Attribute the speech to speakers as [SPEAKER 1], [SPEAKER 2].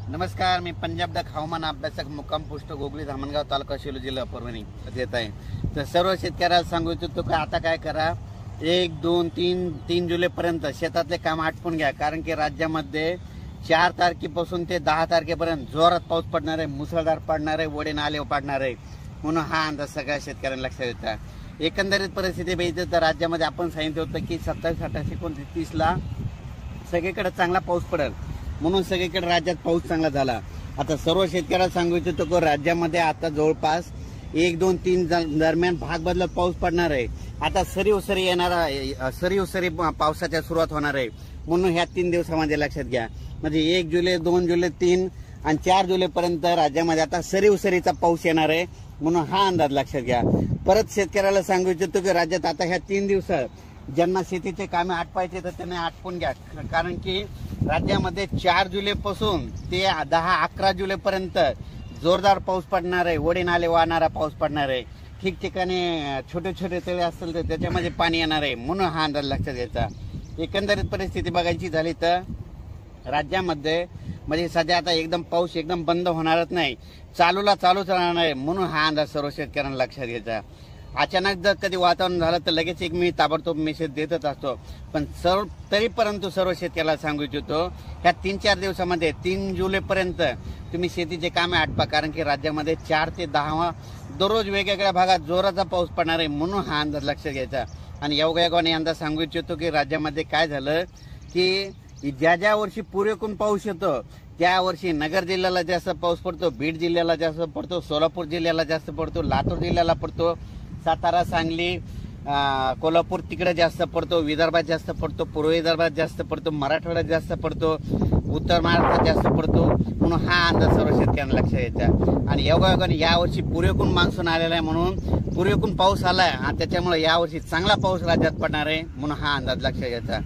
[SPEAKER 1] नमस्कार, मी पंजाब डक हवामान अभ्यासक मुक्काम पोस्ट गोगली धामणगाव तालुका शेलू जिल्हा परभणी येत आहे। तर सर्व शेतकऱ्याला सांगू इच्छितो की आता काय करा, 1, 2, 3 जुलैपर्यंत शेतातले काम आटपून घ्या, कारण की राज्यामध्ये 4 तारखेपासून ते 10 तारखेपर्यंत जोरात पाऊस पडणार आहे, मुसळधार पडणार आहे, वडे नाले पडणार आहे, म्हणून हा अंदाज सगळ्या शेतकऱ्यांना लक्षात येता। एकंदरीत परिस्थिती बघितली तर राज्यामध्ये आपण सांगितलं होतं की 27, 28, 29 ला सगळीकडे चांगला पाऊस पडेल, म्हणून सगळीकडे राज्यात पाऊस चांगला झाला। आता सर्व शेतकऱ्याला सांगू इच्छितो की राज्यामध्ये आता जवळपास 1, 2, 3 दरम्यान भाग बदलत पाऊस पडणार आहे। आता सरी येणारा सरी पावसाच्या सुरुवात होणार आहे, म्हणून ह्या 3 दिवसामध्ये लक्षात घ्या। म्हणजे 1 जुलै, 2 जुलै, 3 आणि 4 जुलैपर्यंत राज्यामध्ये आता सरीचा पाऊस येणार आहे, म्हणून हा अंदाज लक्षात घ्या। परत शेतकऱ्याला सांगू इच्छितो की राज्यात आता ह्या 3 दिवसात ज्यांना शेतीचे कामे आटपायचे तर त्यांनी आटपून घ्या, कारण की राज्यामध्ये 4 जुलैपासून ते 10-11 जुलैपर्यंत जोरदार पाऊस पडणार आहे, वडे नाले वाहणारा पाऊस पडणार आहे। ठिकठिकाणी छोटे छोटे तळे असतील तर त्याच्यामध्ये पाणी येणार आहे, म्हणून हा अंदाज लक्षात घ्यायचा। एकंदरीत परिस्थिती बघायची झाली तर राज्यामध्ये म्हणजे सध्या आता एकदम पाऊस एकदम बंद होणारच नाही, चालूच राहणार आहे, म्हणून हा अंदाज सर्व शेतकऱ्यांना लक्षात घ्यायचा। अचानक जर कधी वातावरण झालं तर लगेच एक मी ताबडतोब मेसेज देतच असतो, पण परंतु सर्व शेतकऱ्याला सांगू इच्छितो ह्या 3-4 दिवसामध्ये 3 जुलैपर्यंत तुम्ही शेतीचे कामे आटपा, कारण की राज्यामध्ये 4 ते 10 दररोज वेगवेगळ्या भागात जोराचा पाऊस पडणार आहे, म्हणून हा अंदाज लक्षात घ्यायचा। आणि योगायोगाने अंदाज सांगू इच्छितो की राज्यामध्ये काय झालं की ज्या वर्षी पुरेपूर पाऊस येतो त्या वर्षी नगर जिल्ह्याला जास्त पाऊस पडतो, बीड जिल्ह्याला जास्त पडतो, सोलापूर जिल्ह्याला जास्त पडतो, लातूर जिल्ह्याला पडतो, सातारा, सांगली, कोल्हापूर तिकडे जास्त पडतो, विदर्भात जास्त पडतो, पूर्व विदर्भात जास्त पडतो, मराठवाड्यात जास्त पडतो, उत्तर महाराष्ट्रात जास्त पडतो, म्हणून हा अंदाज सर्व शेतकऱ्यांना लक्षात घ्यायचा। आणि योगायोगाने यावर्षी पुरेपूर मान्सून आलेला आहे, म्हणून पुरेपूर पाऊस आलाय, त्याच्यामुळे यावर्षी चांगला पाऊस राज्यात पडणार आहे, म्हणून हा अंदाज लक्षात घ्यायचा।